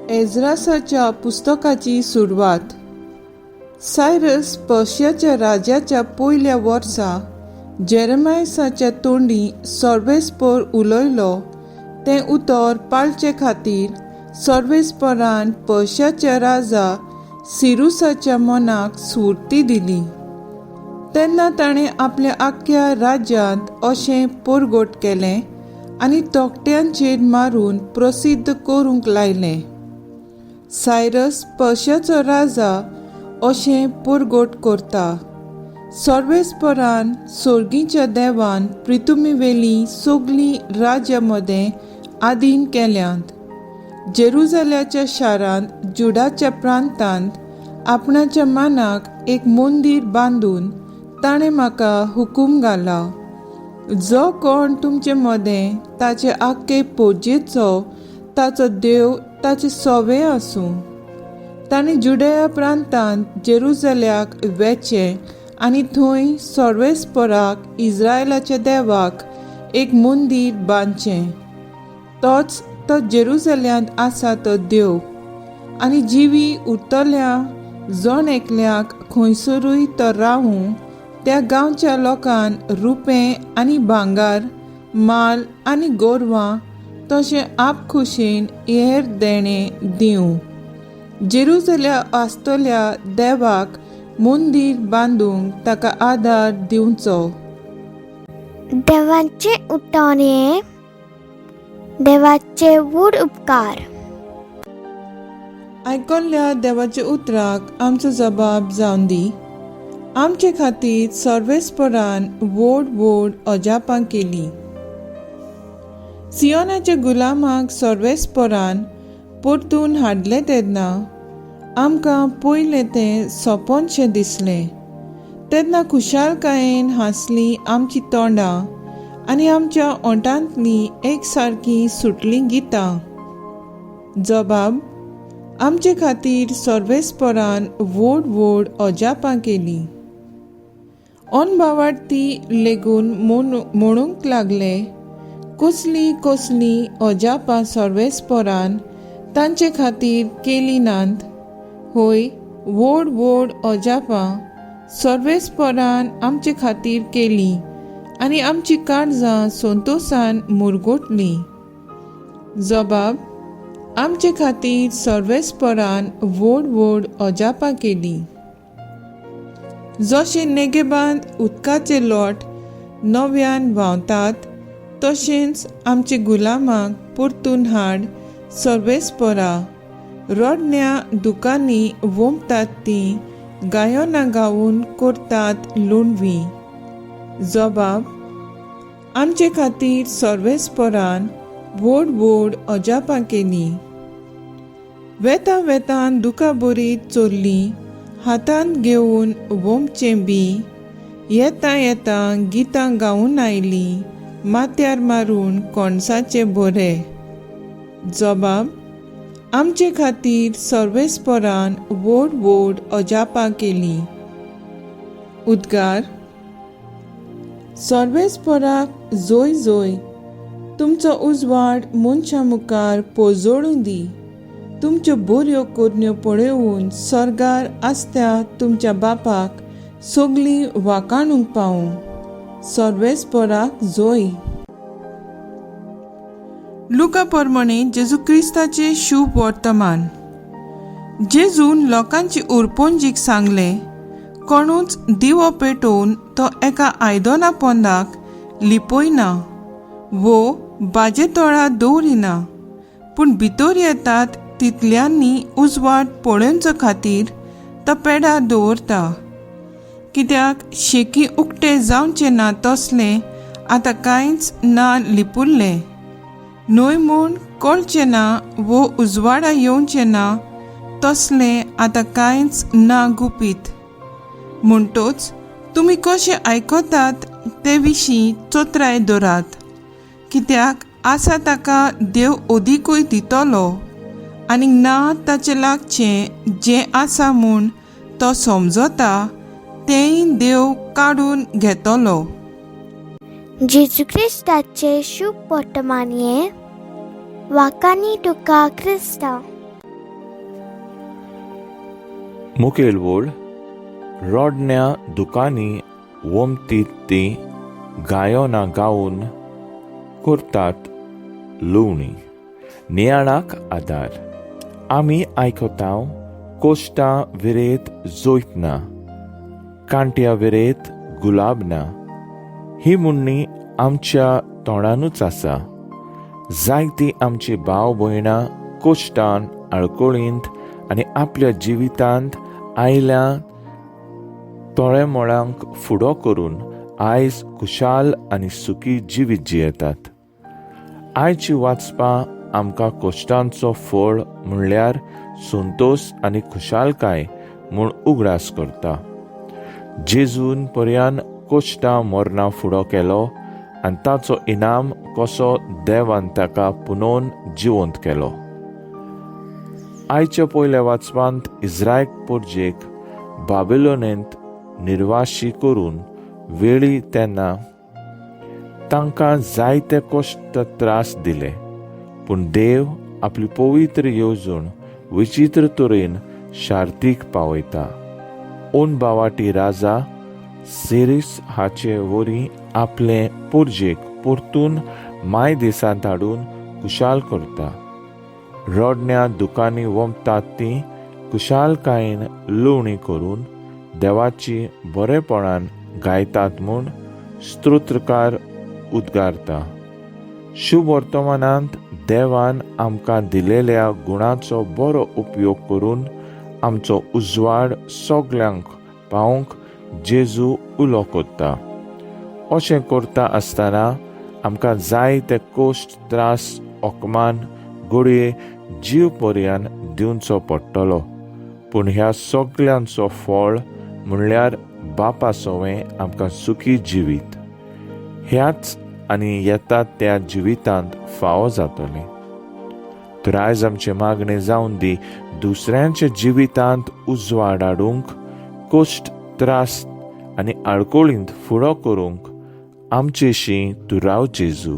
एज्रासाच्या पुस्तकाची सुरवात. सायरस पर्शियाच्या राजाच्या पयल्या वर्सा जेरेमायसाच्या तोंडी सर्वेस्पर उलयलो तें उतर पाळचे खातीर सर्वेस्परान पर्शियाच्या राजा सिरुसाच्या मनाक स्फूर्ती दिली. तेन्ना ताणें आपल्या आख्या राज्यांत अशें परगट केलें आनी तोकट्यांचेर मारून प्रसिद्ध करूंक लायलें. सायरस पर्शियाचो राजा अशें परगट करता. सर्वेस्परान सर्गीच्या देवान पृथ्वीवेली सगळीं राज्यां मदें आदीन केल्यांत. जेरुजाल्याच्या शारांत जुडाच्या प्रांतांत आपणाच्या मानाक एक मंदीर बांदून ताणें म्हाका हुकूम घाला. जो कोण तुमचे मदें ताचे आख्खे पोजेचो ताचो देव ताचे सोवे आसूं. ताणें जुडेया प्रांतांत जेरुजाल्याक वेचें आनी थंय सर्वेस्पराक इस्रायलाच्या देवाक एक मंदीर बांदचें. तोच तो जेरुजाल्यांत आसा तो देव आनी जिवी उरतल्या जण एकल्याक खंयसरूय तो रावूं त्या गांवच्या लोकांन रुपें आनी भांगार, माल आनी गोरवां तशें आपखुशेन हेर देणें दिवं. जेरुजाल्या आसतल्या देवाक मंदीर बांदूंक ताका आदार दिवचो. देवाचे उतोणे, देवाचे वूड उपकार. आयकल्ल्या देवाच्या उतराक आमचो जबाब जावन दी. आमचे खातीर सर्वेस्परान व्हड व्हड अजापां केलीं. सियोनाच्या गुलामाक सर्वेस्परान परतून हाडलें तेन्ना आमकां पयलें तें सोंपोनशें दिसलें. तेन्ना खुशालकायेन हांसलीं आमचीं तोंडां आनी आमच्या ओंठांतलीं एक सारकीं सुटलीं गितां. जबाब. आमचे खातीर सर्वेस्परान व्हड व्हड अजापां केलीं. अनभावार्थी लेगून म्हणूंक लागले, कसलीं कसलीं अजापां सर्वेस्परान तांचे खातीर केलीं नात. होय, व्हड व्हड अजापां सर्वेस्परान आमचे खातीर केलीं आनी आमचीं काळजां संतोशान मुरगोटलीं. जबाब. आमचे खातीर सर्वेस्परान व्हड व्हड अजापां केलीं. जशें नेगेबांत उदकाचे लोट नव्यान व्हांवतात तशेंच आमचे गुलामाक परतून हाड सर्वेस्परा. रडण्या दुकांनी वोंबतात तीं गायोनां गावून करतात लुणवीं. जबाब. आमचे खातीर सर्वेस्परान व्हड व्हड अजापां केलीं. वेतां वेतान दुकां बरीत चोरलीं हातांत घेवन वोंबचें बी. येता येता गितां गावून आयलीं माथ्यार मारून कोणसाचे बरें. जबाब. आमचे खातीर सर्वेस्परान व्हड व्हड अजापां केलीं. उद्गार. सर्वेस्पराक जोय जोय. तुमचो उजवाड मनशां मुखार पोजोळूं दी. तुमच्यो बऱ्यो करण्यो पळयोवन सर्गार आसत्या तुमच्या बापाक सगळीं वाखाणूंक पावूं. सर्वेस्पराक जोय. लुका प्रमाणे जेजू क्रिस्ताचे शुभ वर्तमान. जेजून लोकांची उरपोंजीक सांगलें, कोणूच दिवो पेटोवन तो एका आयदना पोंदाक लिपयना वो बाजे तोळार दवरिना, पूण भितर येतात तितल्यांनी उजवाड पळोवचे खातीर तो पेडार दवरता. कित्याक शेकी उक्ते जावचें ना तसलें आतां कांयच ना लिपुल्लें. न्हय म्हूण कळचें ना वो उजवाडा येवचें ना तसलें आतां कांयच ना गुपीत. म्हणटच तुमी कशें आयकतात ते विशीं चोत्राय दवरात. कित्याक आसा ताका देव ओदीकूय दितलो आनी ना ताचें लागचें जें आसा म्हूण तो समजता तेंय देव काडून घेतलो. जेजू क्रिस्ताचे शुभ वर्तमान हे वाकानी तुका क्रिस्ता. मुखेलवोड रोडण्या दुकानी वमतीत ती गायोना गावन करतात लुवणी. नियाळाक आदार. आमी आयकताव कोश्टां विरेत जोयतना, कांट्या विरेत गुलाब ना. ही म्हणणी आमच्या तोंडानूच आसा. जायतीं आमची भाव भयणां कोश्टान, आळकोळींत आनी आपल्या जिवितांत आयल्या तोळेमोळांक फुडो करून आयज खुशाल आनी सुखी जिवीत जियेतात. आयची वाचपां आमकां कोश्टांचो फळ म्हणल्यार संतोश आनी खुशालकाय म्हूण उगडास करता. जेजून पर्यान कोश्टां मोरना फुडो केलो आनी ताचो इनाम कसो देवान ताका पुनोवन जिवंत केलो. आयच्या पयल्या वाचपांत इस्रायल पोरजेक बाबिलोनेंत निर्वाशी करून वेळी तेन्ना तांकां जायते कश्ट त्रास दिले. पूण देव आपली पवित्र येवजण विचित्र तरेन शार्तीक पावयता. ओन बावाटी राजा सेरीस हाचे वरी आपले पोरजेक परतून माय देसांत हाडून खुशाल करता. रोडण्या दुकानी वमतात ती खुशालकायेन लुवणी करून देवाची बरेपणान गायतात म्हूण स्तोत्रकार उद्गारता. शुभ वर्तमानांत देवान आमकां दिलेल्या गुणांचो बरो उपयोग करून आमचो उजवाड सगल्यांक पावोवंक जेजू उलो कोत्ता. अशें करता आसतना आमकां जाय ते कोश्ट त्रास ओकमान घडये जीव पर्यान दिवचो पडटलो. पूण ह्या सगल्यांचो फळ म्हणल्यार बापा सोवें आमकां सुखी जिवीत ह्याच आनी येता त्या जिवितांत फावो जातलें. तर आयज आमचे मागणें जावन दी दुसऱ्यांच्या जिवितांत उजवाड हाडूंक, कोश्ट त्रास आनी आळकोळींत फुडो करूंक आमचेशी तूं राव जेजू.